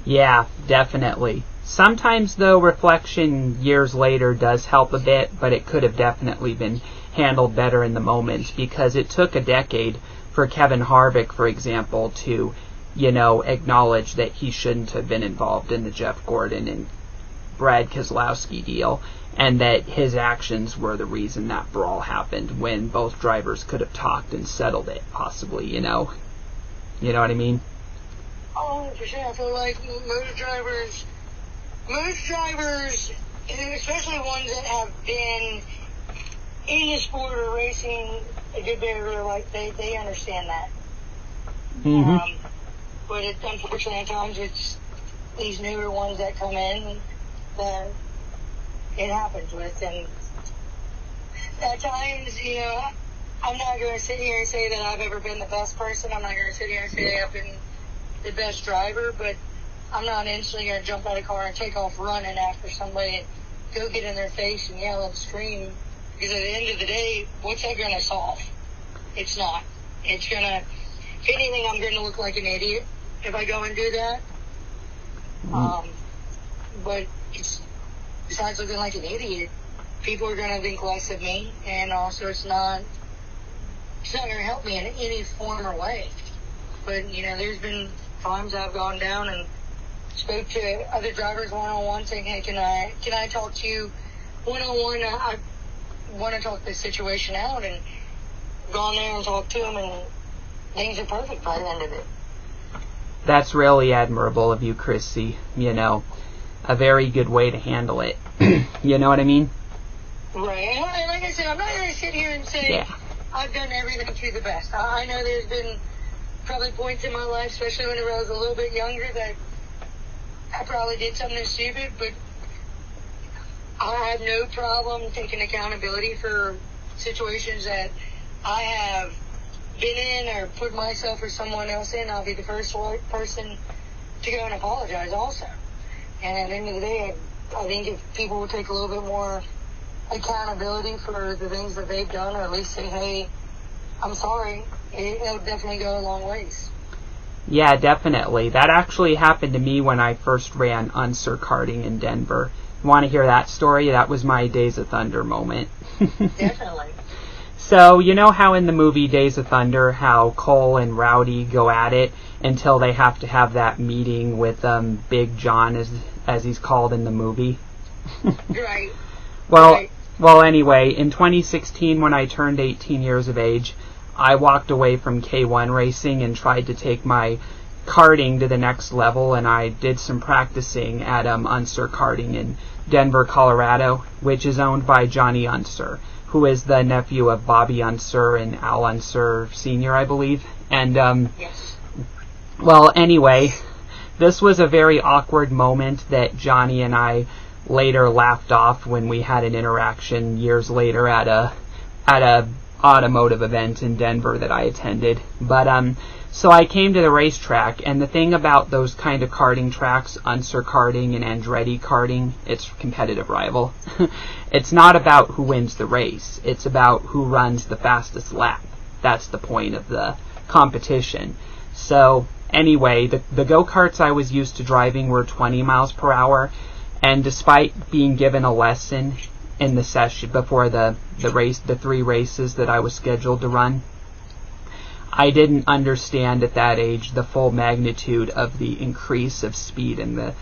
Yeah, definitely. Sometimes, though, reflection years later does help a bit, but it could have definitely been handled better in the moment, because it took a decade for Kevin Harvick, for example, to, acknowledge that he shouldn't have been involved in the Jeff Gordon and Brad Keselowski deal, and that his actions were the reason that brawl happened, when both drivers could have talked and settled it, possibly, You know what I mean? Oh, 100%. I feel like most drivers, and especially ones that have been in the sport or racing a good bit of their life, they understand that. Mm-hmm. But unfortunately, at times it's these newer ones that come in that it happens with. And at times, I'm not going to sit here and say that I've ever been the best person. I'm not going to sit here and say I've been the best driver, but I'm not instantly going to jump out of the car and take off running after somebody and go get in their face and yell and scream. Because at the end of the day, what's that going to solve? It's not. It's going to, if anything, I'm going to look like an idiot if I go and do that. But besides looking like an idiot, people are going to think less of me, and also it's not going to help me in any form or way. But, there's been times I've gone down and spoke to other drivers one-on-one saying, hey, can I talk to you one-on-one? I want to talk this situation out, and gone there and talked to them, and things are perfect by the end of it. That's really admirable of you, Chrissy. A very good way to handle it. You know what I mean? Right. And like I said, I'm not going to sit here and say I've done everything to the best. I know there's been probably points in my life, especially when I was a little bit younger, that I probably did something stupid, but I have no problem taking accountability for situations that I have been in or put myself or someone else in. I'll be the first person to go and apologize also. And at the end of the day, I think if people would take a little bit more accountability for the things that they've done, or at least say, hey, I'm sorry, it would definitely go a long ways. Yeah, definitely. That actually happened to me when I first ran Unser Karting in Denver. Want to hear that story? That was my Days of Thunder moment. Definitely. So, you know how in the movie Days of Thunder, how Cole and Rowdy go at it until they have to have that meeting with Big John, as he's called in the movie? Right. Well, anyway, in 2016, when I turned 18 years of age, I walked away from K1 racing and tried to take my karting to the next level, and I did some practicing at Unser Karting in Denver, Colorado, which is owned by Johnny Unser, who is the nephew of Bobby Unser and Al Unser Sr., I believe. And, yes. Well, anyway, this was a very awkward moment that Johnny and I later laughed off when we had an interaction years later at a automotive event in Denver that I attended. But so I came to the racetrack, and the thing about those kind of karting tracks, Unser Karting and Andretti Karting, it's competitive rival. It's not about who wins the race. It's about who runs the fastest lap. That's the point of the competition. So anyway, the go-karts I was used to driving were 20 miles per hour, and despite being given a lesson in the session before the race, the 3 races that I was scheduled to run, I didn't understand at that age the full magnitude of the increase of speed in the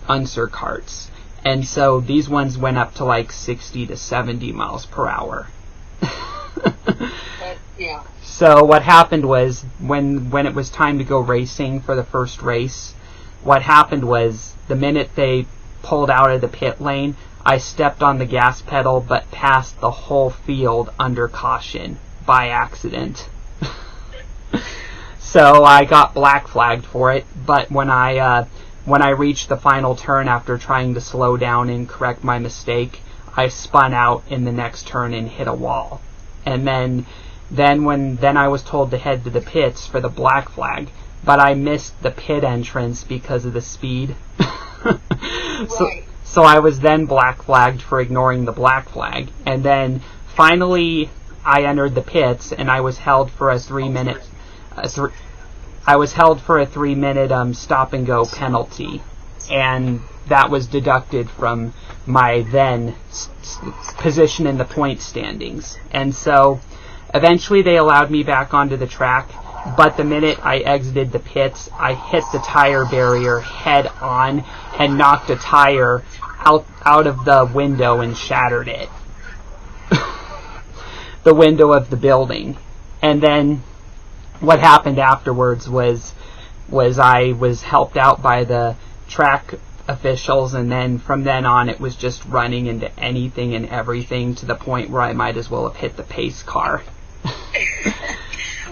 Unser karts. And so these ones went up to like 60 to 70 miles per hour. Yeah. So what happened was, when it was time to go racing for the first race, what happened was, the minute they pulled out of the pit lane, I stepped on the gas pedal but passed the whole field under caution by accident. So I got black flagged for it, but when I reached the final turn after trying to slow down and correct my mistake, I spun out in the next turn and hit a wall. And then I was told to head to the pits for the black flag, but I missed the pit entrance because of the speed. Right. So I was then black flagged for ignoring the black flag, and then finally I entered the pits, and I was held for a 3-minute stop and go penalty and that was deducted from my then position in the point standings. And so eventually they allowed me back onto the track, but the minute I exited the pits, I hit the tire barrier head on and knocked a tire out of the window and shattered it. The window of the building. And then what happened afterwards was I was helped out by the track officials, and then from then on it was just running into anything and everything, to the point where I might as well have hit the pace car.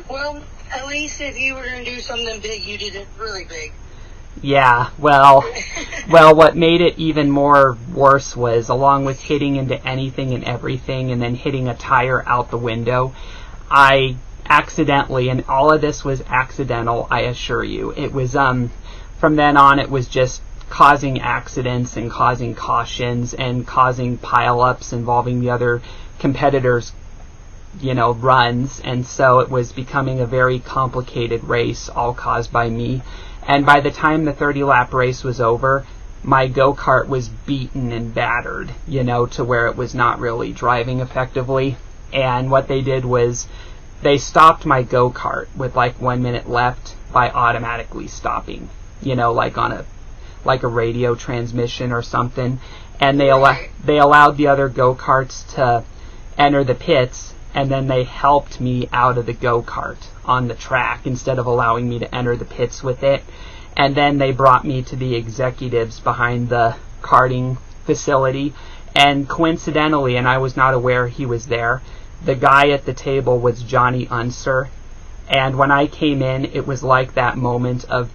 Well, at least if you were going to do something big, you did it really big. Yeah, well, what made it even more worse was, along with hitting into anything and everything and then hitting a tire out the window, I accidentally, and all of this was accidental, I assure you. It was, from then on, it was just causing accidents and causing cautions and causing pile-ups involving the other competitors' runs, and so it was becoming a very complicated race, all caused by me. And by the time the 30-lap race was over, my go-kart was beaten and battered, to where it was not really driving effectively. And what they did was they stopped my go-kart with 1 minute left by automatically stopping, like on a radio transmission or something. And they allowed the other go-karts to enter the pits, and then they helped me out of the go-kart on the track instead of allowing me to enter the pits with it. And then they brought me to the executives behind the karting facility, and coincidentally, and I was not aware he was there, the guy at the table was Johnny Unser. And when I came in, it was like that moment of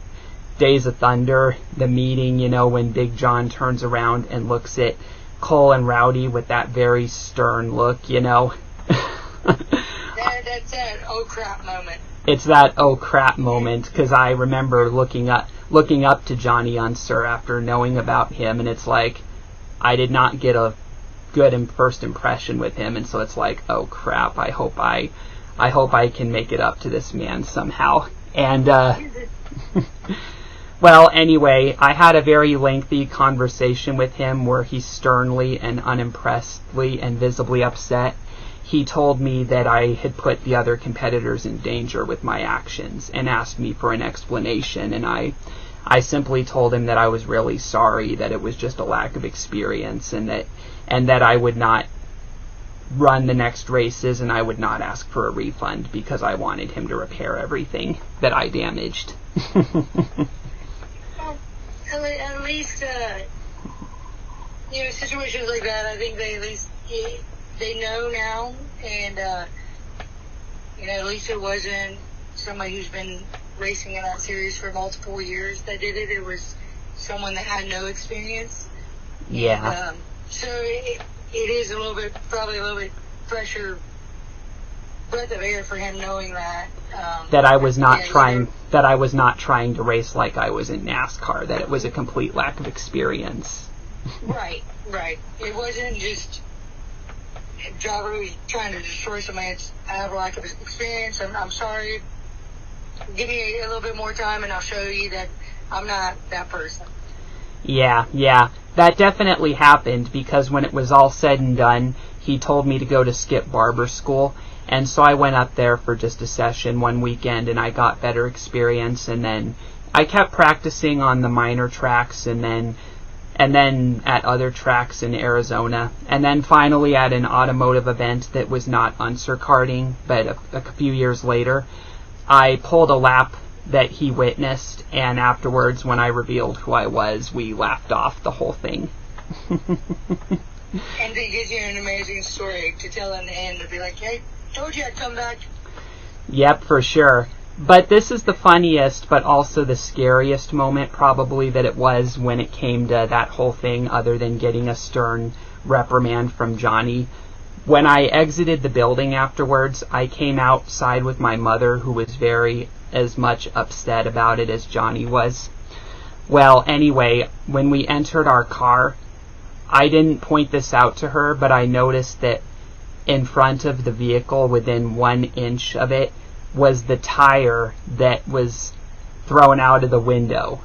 Days of Thunder, the meeting, when Big John turns around and looks at Cole and Rowdy with that very stern look, That's that oh crap moment. It's that oh crap moment, because I remember looking up to Johnny Unser after knowing about him, and it's like I did not get a good first impression with him, and so it's like, oh crap, I hope I can make it up to this man somehow. And well, anyway, I had a very lengthy conversation with him where he sternly and unimpressedly and visibly upset, he told me that I had put the other competitors in danger with my actions and asked me for an explanation, and I simply told him that I was really sorry, that it was just a lack of experience, and that I would not run the next races and I would not ask for a refund because I wanted him to repair everything that I damaged. Well, at least, situations like that, I think they at least they know now, and at least it wasn't somebody who's been racing in that series for multiple years that did it. It was someone that had no experience. Yeah. And, so it is probably a little bit breath of air for him knowing that. That I was not trying to race like I was in NASCAR. That it was a complete lack of experience. Right. It wasn't just a driver who's trying to destroy somebody. I have a lack of experience. I'm sorry. Give me a little bit more time, and I'll show you that I'm not that person. Yeah. That definitely happened, because when it was all said and done, he told me to go to Skip Barber School, and so I went up there for just a session one weekend, and I got better experience, and then I kept practicing on the minor tracks, and then at other tracks in Arizona, and then finally at an automotive event that was not Unser Karting, but a few years later, I pulled a lap that he witnessed, and afterwards, when I revealed who I was, we laughed off the whole thing. And it gives you an amazing story to tell in the end, to be like, hey, told you I'd come back. Yep, for sure. But this is the funniest, but also the scariest moment probably that it was when it came to that whole thing, other than getting a stern reprimand from Johnny. When I exited the building afterwards, I came outside with my mother, who was very as much upset about it as Johnny was. Well, anyway, when we entered our car, I didn't point this out to her, but I noticed that in front of the vehicle, within 1 inch of it, was the tire that was thrown out of the window.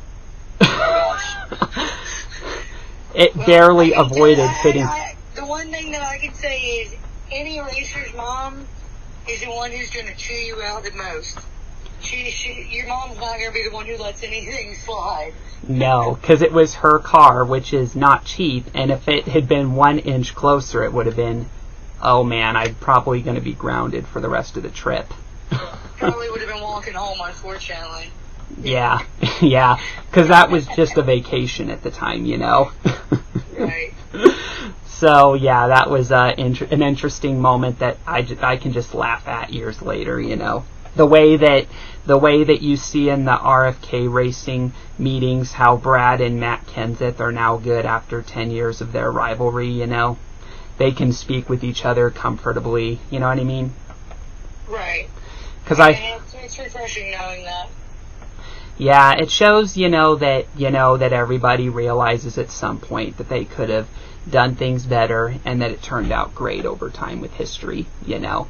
it barely avoided hitting. The one thing that I can say is any racer's mom is the one who's going to chew you out the most. Your mom's not going to be the one who lets anything slide. No, because it was her car, which is not cheap, and if it had been 1 inch closer, it would have been, oh man, I'm probably going to be grounded for the rest of the trip. Probably would have been walking home, unfortunately. Yeah, yeah, because that was just a vacation at the time, you know. Right. So yeah, that was an interesting moment that I can just laugh at years later, you know. The way that you see in the RFK racing meetings how Brad and Matt Kenseth are now good after 10 years of their rivalry, you know. They can speak with each other comfortably, you know what I mean? Right. Because it's refreshing knowing that. Yeah, it shows, that everybody realizes at some point that they could have done things better and that it turned out great over time with history, you know.